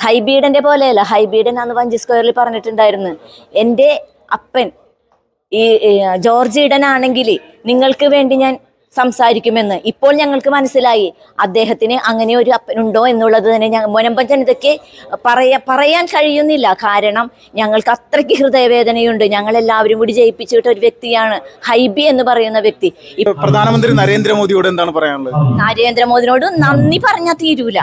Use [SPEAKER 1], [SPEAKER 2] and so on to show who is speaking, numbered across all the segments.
[SPEAKER 1] ഹൈബീഡന്റെ പോലെയല്ല. ഹൈബീഡൻ അന്ന് വഞ്ചി സ്ക്വയറിൽ പറഞ്ഞിട്ടുണ്ടായിരുന്നു, എൻ്റെ അപ്പൻ ജോർജ് ഈഡൻ ആണെങ്കിൽ നിങ്ങൾക്ക് വേണ്ടി ഞാൻ സംസാരിക്കുമെന്ന്. ഇപ്പോൾ ഞങ്ങൾക്ക് മനസ്സിലായി അദ്ദേഹത്തിന് അങ്ങനെ ഒരു അപ്പനുണ്ടോ എന്നുള്ളത് തന്നെ മുനമ്പൻ ജനതയ്ക്ക് പറയാൻ കഴിയുന്നില്ല. കാരണം ഞങ്ങൾക്ക് അത്രയ്ക്ക് ഹൃദയവേദനയുണ്ട്. ഞങ്ങൾ എല്ലാവരും കൂടി ജയിപ്പിച്ചു വിട്ട ഒരു വ്യക്തിയാണ് ഹൈബി എന്ന് പറയുന്ന വ്യക്തി.
[SPEAKER 2] പ്രധാനമന്ത്രി നരേന്ദ്രമോദിയോട് എന്താണ് പറയാനുള്ളത്?
[SPEAKER 1] നരേന്ദ്രമോദിനോട് നന്ദി പറഞ്ഞാൽ തീരൂല,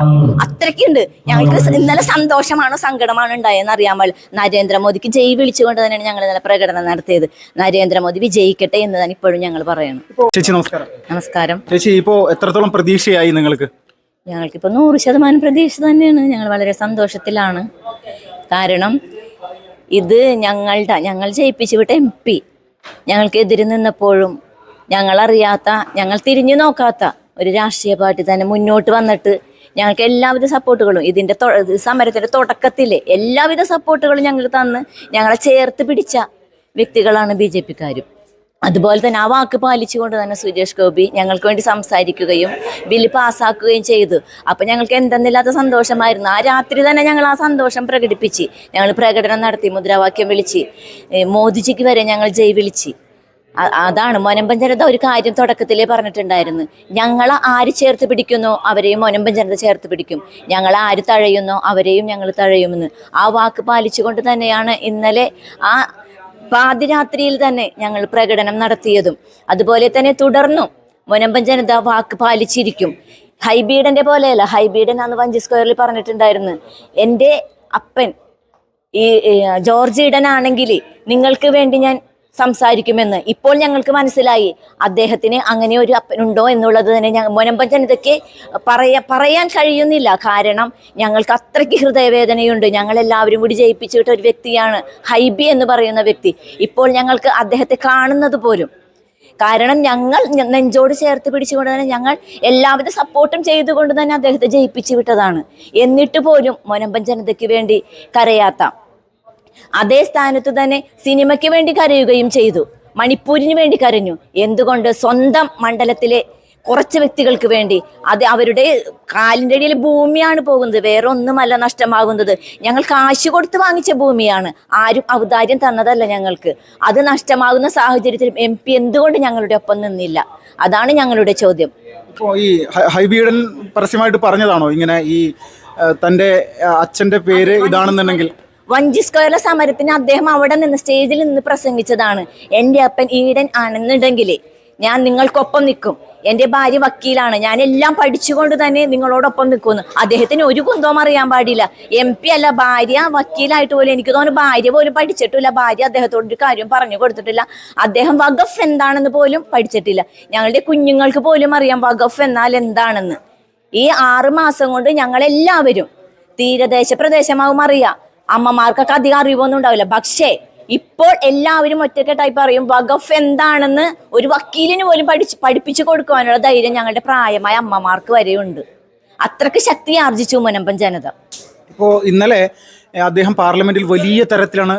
[SPEAKER 1] അത്രയ്ക്കുണ്ട്. ഞങ്ങൾക്ക് ഇന്നലെ സന്തോഷമാണോ സങ്കടമാണോ ഉണ്ടായെന്ന് അറിയാമല്ലോ. നരേന്ദ്രമോദിക്ക് ജയ് വിളിച്ചുകൊണ്ട് തന്നെയാണ് ഞങ്ങൾ ഇന്നലെ പ്രകടനം നടത്തിയത്. നരേന്ദ്രമോദി വിജയിക്കട്ടെ എന്ന് തന്നെ ഇപ്പോഴും ഞങ്ങൾ പറയണം.
[SPEAKER 2] ചേച്ചി നമസ്കാരം.
[SPEAKER 1] നമസ്കാരം
[SPEAKER 2] ചേച്ചി, ഇപ്പോ എത്രത്തോളം പ്രതീക്ഷയായി നിങ്ങൾക്ക്?
[SPEAKER 1] ഞങ്ങൾക്കിപ്പോ 100% പ്രതീക്ഷ തന്നെയാണ്. ഞങ്ങൾ വളരെ സന്തോഷത്തിലാണ്. കാരണം ഇത് ഞങ്ങൾ ജയിപ്പിച്ചു വിട്ട MP ഞങ്ങൾക്ക് എതിര് നിന്നപ്പോഴും ഞങ്ങളറിയാത്ത, ഞങ്ങൾ തിരിഞ്ഞു നോക്കാത്ത ഒരു രാഷ്ട്രീയ പാർട്ടി തന്നെ മുന്നോട്ട് വന്നിട്ട് ഞങ്ങൾക്ക് എല്ലാവിധ സപ്പോർട്ടുകളും ഇതിൻ്റെ സമരത്തിൻ്റെ തുടക്കത്തിലെ എല്ലാവിധ സപ്പോർട്ടുകളും ഞങ്ങൾക്ക് തന്ന് ഞങ്ങളെ ചേർത്ത് പിടിച്ച വ്യക്തികളാണ് BJP-ക്കാരും. അതുപോലെ തന്നെ ആ വാക്ക് പാലിച്ചുകൊണ്ട് തന്നെ സുരേഷ് ഗോപി ഞങ്ങൾക്ക് വേണ്ടി സംസാരിക്കുകയും ബില്ല് പാസ്സാക്കുകയും ചെയ്തു. അപ്പം ഞങ്ങൾക്ക് എന്തെന്നില്ലാത്ത സന്തോഷമായിരുന്നു. ആ രാത്രി തന്നെ ഞങ്ങൾ ആ സന്തോഷം പ്രകടിപ്പിച്ച് ഞങ്ങൾ പ്രകടനം നടത്തി, മുദ്രാവാക്യം വിളിച്ച്, മോദിജിക്ക് വരെ ഞങ്ങൾ ജയ് വിളിച്ച്. അതാണ് മുനമ്പൻ ജനത ഒരു കാര്യം തുടക്കത്തിലേ പറഞ്ഞിട്ടുണ്ടായിരുന്നു, ഞങ്ങളെ ആര് ചേർത്ത് പിടിക്കുന്നോ അവരെയും മുനമ്പൻ ജനത ചേർത്ത് പിടിക്കും, ഞങ്ങളെ ആര് തഴയുന്നോ അവരെയും ഞങ്ങൾ തഴയുമെന്ന്. ആ വാക്ക് പാലിച്ചുകൊണ്ട് തന്നെയാണ് ഇന്നലെ ആ പാതിരാത്രിയിൽ തന്നെ ഞങ്ങൾ പ്രകടനം നടത്തിയതും. അതുപോലെ തന്നെ തുടർന്നും മുനമ്പൻ ജനത വാക്ക് പാലിച്ചിരിക്കും. ഹൈബീഡന്റെ പോലെയല്ല. ഹൈബീഡൻ അന്ന് വഞ്ചി സ്ക്വയറിൽ പറഞ്ഞിട്ടുണ്ടായിരുന്നു, എൻ്റെ അപ്പൻ ജോർജ് ഈഡൻ ആണെങ്കിൽ നിങ്ങൾക്ക് വേണ്ടി ഞാൻ സംസാരിക്കുമെന്ന്. ഇപ്പോൾ ഞങ്ങൾക്ക് മനസ്സിലായി അദ്ദേഹത്തിന് അങ്ങനെ ഒരു അപ്പനുണ്ടോ എന്നുള്ളത് തന്നെ മുനമ്പൻ ജനതയ്ക്ക് പറയാൻ കഴിയുന്നില്ല. കാരണം ഞങ്ങൾക്ക് അത്രയ്ക്ക് ഹൃദയവേദനയുണ്ട്. ഞങ്ങൾ എല്ലാവരും കൂടി ജയിപ്പിച്ചു വിട്ട ഒരു വ്യക്തിയാണ് ഹൈബി എന്ന് പറയുന്ന വ്യക്തി. ഇപ്പോൾ ഞങ്ങൾക്ക് അദ്ദേഹത്തെ കാണുന്നത് പോലും, കാരണം ഞങ്ങൾ നെഞ്ചോട് ചേർത്ത് പിടിച്ചുകൊണ്ട് തന്നെ ഞങ്ങൾ എല്ലാവിധ സപ്പോർട്ടും ചെയ്തുകൊണ്ട് തന്നെ അദ്ദേഹത്തെ ജയിപ്പിച്ചു വിട്ടതാണ്. എന്നിട്ട് പോലും മുനമ്പൻ ജനതയ്ക്ക് വേണ്ടി കരയാത്ത അതേ സ്ഥാനത്ത് തന്നെ സിനിമയ്ക്ക് വേണ്ടി കരയുകയും ചെയ്തു. മണിപ്പൂരിന് വേണ്ടി കരഞ്ഞു. എന്തുകൊണ്ട്? സ്വന്തം മണ്ഡലത്തിലെ കുറച്ച് വ്യക്തികൾക്ക് വേണ്ടി. അത് അവരുടെ കാലിൻ്റെ അടിയിൽ ഭൂമിയാണ് പോകുന്നത്, വേറെ ഒന്നുമല്ല നഷ്ടമാകുന്നത്. ഞങ്ങൾ കാശ് കൊടുത്ത് വാങ്ങിച്ച ഭൂമിയാണ്, ആരും ഔദാര്യം തന്നതല്ല ഞങ്ങൾക്ക്. അത് നഷ്ടമാകുന്ന സാഹചര്യത്തിൽ MP എന്തുകൊണ്ട് ഞങ്ങളുടെ ഒപ്പം നിന്നില്ല? അതാണ് ഞങ്ങളുടെ ചോദ്യം.
[SPEAKER 2] ഇപ്പോൾ ഈ ഹൈബീഡൻ പരസ്യമായിട്ട് പറഞ്ഞതാണോ ഇങ്ങനെ ഈ തൻ്റെ അച്ഛൻ്റെ പേര് ഇതാണെന്നുണ്ടെങ്കിൽ?
[SPEAKER 1] വഞ്ചി സ്ക്വയറിലെ സമരത്തിന് അദ്ദേഹം അവിടെ നിന്ന് സ്റ്റേജിൽ നിന്ന് പ്രസംഗിച്ചതാണ്, എൻ്റെ അപ്പൻ ഈഡൻ ആണെന്നുണ്ടെങ്കിൽ ഞാൻ നിങ്ങൾക്കൊപ്പം നിൽക്കും, എൻ്റെ ഭാര്യ വക്കീലാണ്, ഞാൻ എല്ലാം പഠിച്ചുകൊണ്ട് തന്നെ നിങ്ങളോടൊപ്പം നിൽക്കുന്നു. അദ്ദേഹത്തിന് ഒരു കുന്തവും അറിയാൻ പാടില്ല. MP അല്ല, ഭാര്യ വക്കീലായിട്ട് പോലും എനിക്ക് തോന്നുന്നു ഭാര്യ പോലും പഠിച്ചിട്ടില്ല. ഭാര്യ അദ്ദേഹത്തോടൊരു കാര്യം പറഞ്ഞു കൊടുത്തിട്ടില്ല. അദ്ദേഹം വഖഫ് എന്താണെന്ന് പോലും പഠിച്ചിട്ടില്ല. ഞങ്ങളുടെ കുഞ്ഞുങ്ങൾക്ക് പോലും അറിയാം വഖഫ് എന്നാൽ എന്താണെന്ന്. ഈ 6 മാസം കൊണ്ട് ഞങ്ങളെല്ലാവരും, തീരദേശ പ്രദേശമാവും അറിയാം, അമ്മമാർക്കൊക്കെ അധികം അറിവൊന്നും ഉണ്ടാവില്ല. പക്ഷേ ഇപ്പോൾ എല്ലാവരും ഒറ്റക്കെട്ടായി പറയും വഖഫ് എന്താണെന്ന്. ഒരു വക്കീലിന് പോലും പഠിപ്പിച്ചു കൊടുക്കുവാനുള്ള ധൈര്യം ഞങ്ങളുടെ പ്രായമായ അമ്മമാർക്ക് വരെയുണ്ട്. അത്രക്ക് ശക്തി ആർജിച്ചു മുനമ്പൻ ജനത.
[SPEAKER 2] ഇപ്പോൾ ഇന്നലെ അദ്ദേഹം പാർലമെന്റിൽ വലിയ തരത്തിലാണ്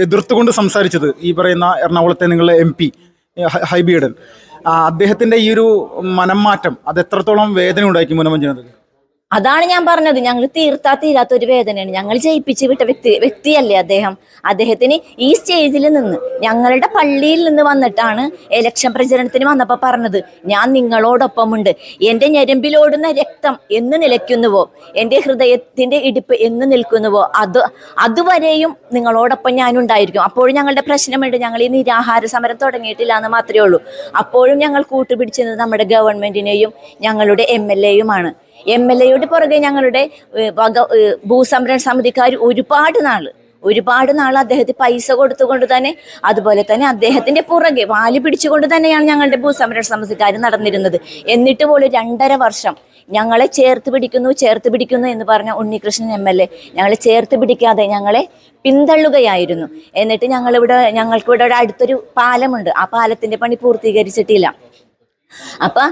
[SPEAKER 2] എതിർത്തുകൊണ്ട് സംസാരിച്ചത്. ഈ പറയുന്ന എറണാകുളത്തെ നിങ്ങളുടെ MP ഹൈബീഡൻ, അദ്ദേഹത്തിന്റെ ഈ ഒരു മനംമാറ്റം അത് എത്രത്തോളം വേദന ഉണ്ടാക്കി മുനമ്പൻ ജനതയ്ക്ക്?
[SPEAKER 1] അതാണ് ഞാൻ പറഞ്ഞത്, ഞങ്ങൾ തീരാത്ത ഒരു വേദനയാണ്. ഞങ്ങൾ ജയിപ്പിച്ച് വിട്ട വ്യക്തിയല്ലേ അദ്ദേഹം. അദ്ദേഹത്തിന് ഈ സ്റ്റേജിൽ നിന്ന്, ഞങ്ങളുടെ പള്ളിയിൽ നിന്ന് വന്നിട്ടാണ് ഇലക്ഷൻ പ്രചരണത്തിന് വന്നപ്പോൾ പറഞ്ഞത്, ഞാൻ നിങ്ങളോടൊപ്പമുണ്ട്. എൻ്റെ ഞരമ്പിലോടുന്ന രക്തം എന്ന് നിലയ്ക്കുന്നുവോ, എൻ്റെ ഹൃദയത്തിൻ്റെ ഇടിപ്പ് എന്ന് നിൽക്കുന്നുവോ, അതുവരെയും നിങ്ങളോടൊപ്പം ഞാനുണ്ടായിരിക്കും. അപ്പോഴും ഞങ്ങളുടെ പ്രശ്നമുണ്ട്, ഞങ്ങൾ ഈ നിരാഹാര സമരം തുടങ്ങിയിട്ടില്ല എന്ന് മാത്രമേ ഉള്ളൂ. അപ്പോഴും ഞങ്ങൾ കൂട്ടുപിടിച്ചത് നമ്മുടെ ഗവൺമെന്റിനെയും ഞങ്ങളുടെ MLA-യുമാണ്. MLA-യുടെ പുറകെ ഞങ്ങളുടെ ഭൂസംരക്ഷണ സമിതിക്കാർ ഒരുപാട് നാൾ അദ്ദേഹത്തിന് പൈസ കൊടുത്തുകൊണ്ട് തന്നെ, അതുപോലെ തന്നെ അദ്ദേഹത്തിന്റെ പുറകെ വാല് പിടിച്ചുകൊണ്ട് തന്നെയാണ് ഞങ്ങളുടെ ഭൂസംരക്ഷണ സമിതിക്കാർ നടന്നിരുന്നത്. എന്നിട്ട് പോലും 2.5 വർഷം ഞങ്ങളെ ചേർത്ത് പിടിക്കുന്നു എന്ന് പറഞ്ഞ ഉണ്ണികൃഷ്ണൻ MLA ഞങ്ങളെ ചേർത്ത് പിടിക്കാതെ ഞങ്ങളെ പിന്തള്ളുകയായിരുന്നു. എന്നിട്ട് ഞങ്ങൾക്കിവിടെ അടുത്തൊരു പാലമുണ്ട്, ആ പാലത്തിന്റെ പണി പൂർത്തീകരിച്ചിട്ടില്ല. അപ്പൊ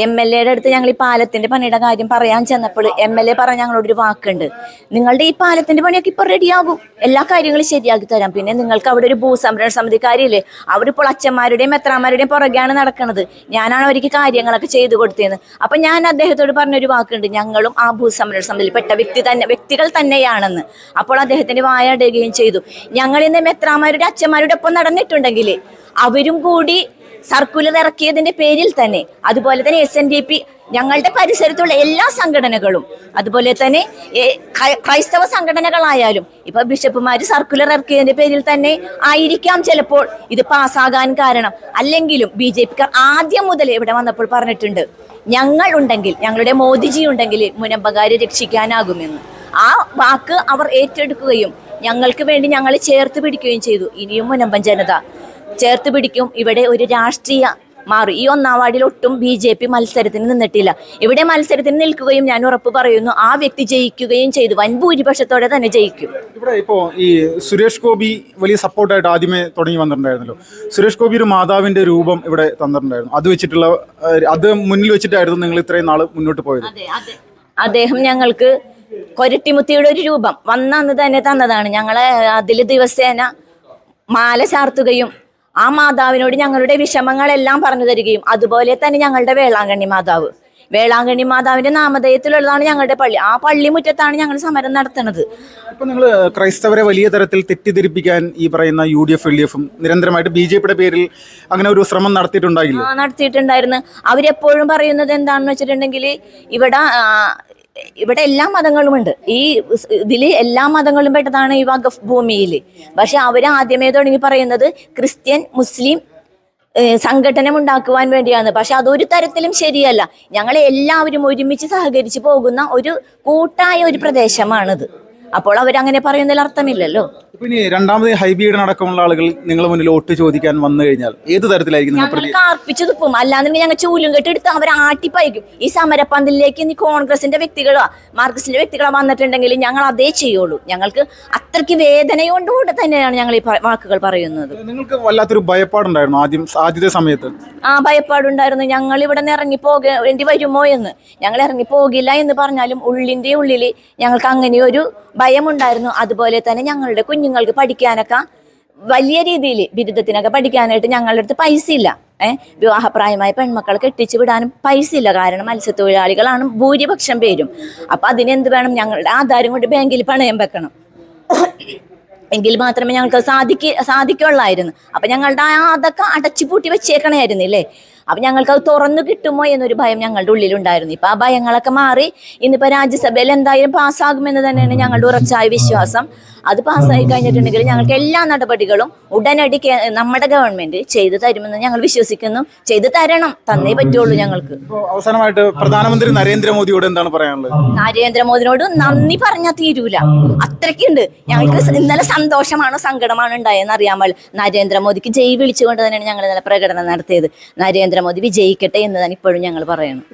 [SPEAKER 1] MLA-യുടെ അടുത്ത് ഞങ്ങൾ ഈ പാലത്തിന്റെ പണിയുടെ കാര്യം പറയാൻ ചെന്നപ്പോൾ MLA പറഞ്ഞ ഞങ്ങളോടൊരു വാക്കുണ്ട്, നിങ്ങളുടെ ഈ പാലത്തിന്റെ പണിയൊക്കെ ഇപ്പൊ റെഡിയാകും, എല്ലാ കാര്യങ്ങളും ശരിയാക്കി തരാം, പിന്നെ നിങ്ങൾക്ക് അവിടെ ഒരു ഭൂസംരക്ഷണ സമിതിക്കാരില്ലേ, അവരിപ്പോൾ അച്ഛന്മാരുടെയും മെത്രാന്മാരുടെയും പുറകെയാണ് നടക്കുന്നത്, ഞാനാണ് അവർക്ക് കാര്യങ്ങളൊക്കെ ചെയ്തു കൊടുത്തതെന്ന്. അപ്പൊ ഞാൻ അദ്ദേഹത്തോട് പറഞ്ഞൊരു വാക്കുണ്ട്, ഞങ്ങളും ആ ഭൂസംരക്ഷണ സമിതിയിൽപ്പെട്ട വ്യക്തികൾ തന്നെയാണെന്ന്. അപ്പോൾ അദ്ദേഹത്തിന്റെ വായടുകയും ചെയ്തു. ഞങ്ങൾ ഇന്ന് മെത്രാന്മാരുടെ അച്ഛന്മാരുടെ ഒപ്പം നടന്നിട്ടുണ്ടെങ്കിൽ അവരും കൂടി സർക്കുലർ ഇറക്കിയതിന്റെ പേരിൽ തന്നെ, അതുപോലെ തന്നെ SNDP, ഞങ്ങളുടെ പരിസരത്തുള്ള എല്ലാ സംഘടനകളും, അതുപോലെ തന്നെ ക്രൈസ്തവ സംഘടനകളായാലും ഇപ്പൊ ബിഷപ്പുമാര് സർക്കുലർ ഇറക്കിയതിന്റെ പേരിൽ തന്നെ ആയിരിക്കാം ചിലപ്പോൾ ഇത് പാസ്സാകാൻ കാരണം. അല്ലെങ്കിലും BJP-ക്കാർ ആദ്യം മുതൽ ഇവിടെ വന്നപ്പോൾ പറഞ്ഞിട്ടുണ്ട്, ഞങ്ങൾ ഉണ്ടെങ്കിൽ, ഞങ്ങളുടെ മോദിജി ഉണ്ടെങ്കിൽ മുനമ്പകാരെ രക്ഷിക്കാനാകുമെന്ന്. ആ വാക്ക് അവർ ഏറ്റെടുക്കുകയും ഞങ്ങൾക്ക് വേണ്ടി ഞങ്ങളെ ചേർത്ത് പിടിക്കുകയും ചെയ്തു. ഇനിയും മുനമ്പൻ ജനത ചേർത്ത് പിടിക്കും. ഇവിടെ ഒരു രാഷ്ട്രീയ മാറി ഈ 1-ാം വാർഡിൽ ഒട്ടും BJP മത്സരത്തിന് നിന്നിട്ടില്ല. ഇവിടെ മത്സരത്തിന് നിൽക്കുകയും ഞാൻ ഉറപ്പ് പറയുന്നു ആ വ്യക്തി ജയിക്കുകയും ചെയ്തു, വൻ ഭൂരിപക്ഷത്തോടെ തന്നെ ജയിക്കും.
[SPEAKER 2] ഇവിടെ ഇപ്പോ ഈ സുരേഷ് ഗോപി വലിയ സപ്പോർട്ടായിട്ട് ആദ്യമേ തുടങ്ങി വന്നിട്ടുണ്ടായിരുന്നല്ലോ. സുരേഷ് ഗോപി ഒരു മാതാവിന്റെ രൂപം ഇവിടെ തന്നിട്ടുണ്ടായിരുന്നു. അത് മുന്നിൽ വെച്ചിട്ടായിരുന്നു നിങ്ങൾ ഇത്രയും നാൾ മുന്നോട്ട് പോയത്.
[SPEAKER 1] അദ്ദേഹം ഞങ്ങൾക്ക് കൊരട്ടിമുത്തിയുടെ ഒരു രൂപം വന്ന് തന്നെ തന്നതാണ്. ഞങ്ങളെ അതിൽ ദിവസേന മാല ചാർത്തുകയും ആ മാതാവിനോട് ഞങ്ങളുടെ വിഷമങ്ങളെല്ലാം പറഞ്ഞു തരികയും, അതുപോലെ തന്നെ ഞങ്ങളുടെ വേളാങ്കണ്ണി മാതാവിന്റെ നാമധേയത്തിലുള്ളതാണ് ഞങ്ങളുടെ പള്ളി. ആ പള്ളി മുറ്റത്താണ് ഞങ്ങൾ സമരം നടത്തുന്നത്.
[SPEAKER 2] ഇപ്പൊ നിങ്ങൾ ക്രൈസ്തവരെ വലിയ തരത്തിൽ തെറ്റിദ്ധരിപ്പിക്കാൻ ഈ പറയുന്ന UDF LDF നിരന്തരമായിട്ട് BJP-യുടെ പേരിൽ അങ്ങനെ ഒരു ശ്രമം നടത്തിയിട്ടുണ്ടായിരുന്നു. അവരെപ്പോഴും പറയുന്നത് എന്താണെന്ന് വെച്ചിട്ടുണ്ടെങ്കിൽ ഇവിടെ എല്ലാ മതങ്ങളുമുണ്ട്, ഈ ഇതില് എല്ലാ മതങ്ങളും പെട്ടതാണ് ഈ വഖഫ് ഭൂമിയിൽ. പക്ഷെ അവര് ആദ്യമേ തുടങ്ങി പറയുന്നത് ക്രിസ്ത്യൻ മുസ്ലിം സംഘടന ഉണ്ടാക്കുവാൻ വേണ്ടിയാണ്. പക്ഷെ അതൊരു തരത്തിലും ശരിയല്ല. ഞങ്ങളെ എല്ലാവരും ഒരുമിച്ച് സഹകരിച്ച് പോകുന്ന ഒരു കൂട്ടായ ഒരു പ്രദേശമാണിത്. അപ്പോൾ അവരങ്ങനെ പറയുന്നതിൽ അർത്ഥമില്ലല്ലോ. ഇനി രണ്ടാമത് ഹൈബിയുടെ അടക്കമുള്ള ആളുകൾ നിങ്ങളുടെ മുന്നിൽ വോട്ട് ചോദിക്കാൻ വന്നു കഴിഞ്ഞാൽ ഏത് തരത്തിലായിരിക്കും?
[SPEAKER 1] ഞങ്ങൾക്ക് അർപ്പിച്ചു തുപ്പും, അല്ലാന്നുണ്ടെങ്കിൽ ഞങ്ങൾ ചൂലും കെട്ടെടുത്ത് അവരെ ആട്ടിപ്പയക്കും. ഈ സമരപ്പന്തലിലേക്ക് ഇനി കോൺഗ്രസിന്റെ വ്യക്തികളോ മാർക്സിന്റെ വ്യക്തികളോ വന്നിട്ടുണ്ടെങ്കിൽ ഞങ്ങൾ അതേ ചെയ്യുള്ളൂ. ഞങ്ങൾക്ക് അത്രയ്ക്ക് വേദനയോടുകൂടെ തന്നെയാണ് ഞങ്ങൾ ഈ വാക്കുകൾ പറയുന്നത്.
[SPEAKER 2] നിങ്ങൾക്ക് വല്ലാത്തൊരു ഭയപ്പാടുണ്ടായിരുന്നു ആദ്യത്തെ സമയത്ത്?
[SPEAKER 1] ഭയപ്പാടുണ്ടായിരുന്നു. ഞങ്ങൾ ഇവിടെ നിന്ന് ഇറങ്ങി പോകേണ്ടി വരുമോ എന്ന്. ഞങ്ങൾ ഇറങ്ങി പോകില്ല എന്ന് പറഞ്ഞാലും ഉള്ളിന്റെ ഉള്ളിൽ ഞങ്ങൾക്ക് അങ്ങനെ ഒരു ഭയമുണ്ടായിരുന്നു. അതുപോലെ തന്നെ ഞങ്ങളുടെ കുഞ്ഞുങ്ങൾക്ക് പഠിക്കാനൊക്കെ വലിയ രീതിയിൽ ബിരുദത്തിനൊക്കെ പഠിക്കാനായിട്ട് ഞങ്ങളുടെ അടുത്ത് പൈസ ഇല്ല. വിവാഹപ്രായമായ പെൺമക്കളെ കെട്ടിച്ചു വിടാനും പൈസ ഇല്ല. കാരണം മത്സ്യത്തൊഴിലാളികളാണ് ഭൂരിപക്ഷം പേരും. അപ്പൊ അതിനെന്ത് വേണം? ഞങ്ങളുടെ ആധാരം കൊണ്ട് ബാങ്കിൽ പണയം വെക്കണം, എങ്കിൽ മാത്രമേ ഞങ്ങൾക്ക് സാധിക്കുള്ളായിരുന്നു. അപ്പൊ ഞങ്ങളുടെ അതൊക്കെ അടച്ചുപൂട്ടി വെച്ചേക്കണമായിരുന്നില്ലേ. അപ്പൊ ഞങ്ങൾക്ക് അത് തുറന്നു കിട്ടുമോ എന്നൊരു ഭയം ഞങ്ങളുടെ ഉള്ളിലുണ്ടായിരുന്നു. ഇപ്പൊ ആ ഭയങ്ങളൊക്കെ മാറി ഇന്നിപ്പോ രാജ്യസഭയിൽ എന്തായാലും പാസ്സാകുമെന്ന് തന്നെയാണ് ഞങ്ങളുടെ ഉറച്ചായ വിശ്വാസം. അത് പാസ്സായി കഴിഞ്ഞിട്ടുണ്ടെങ്കിൽ ഞങ്ങൾക്ക് എല്ലാ നടപടികളും ഉടനടി നമ്മുടെ ഗവൺമെന്റ് ചെയ്തു തരുമെന്ന് ഞങ്ങൾ വിശ്വസിക്കുന്നു. ചെയ്തു തരണം, തന്നേ പറ്റുള്ളൂ ഞങ്ങൾക്ക്.
[SPEAKER 2] അവസാനമായിട്ട് പ്രധാനമന്ത്രി നരേന്ദ്രമോദിയോട് എന്താണ് പറയാനുള്ളത്?
[SPEAKER 1] നരേന്ദ്രമോദിനോട് നന്ദി പറഞ്ഞാൽ തീരൂല, അത്രയ്ക്കുണ്ട്. ഞങ്ങൾക്ക് ഇന്നലെ സന്തോഷമാണോ സങ്കടമാണോ ഉണ്ടായെന്ന് അറിയാൻ പാടില്ല. നരേന്ദ്രമോദിക്ക് ജയ് വിളിച്ചുകൊണ്ട് തന്നെയാണ് ഞങ്ങൾ ഇന്നലെ പ്രകടനം നടത്തിയത്. നരേന്ദ്രമോദി വിജയിക്കട്ടെ എന്ന് തന്നെ ഇപ്പോഴും ഞങ്ങൾ പറയണം.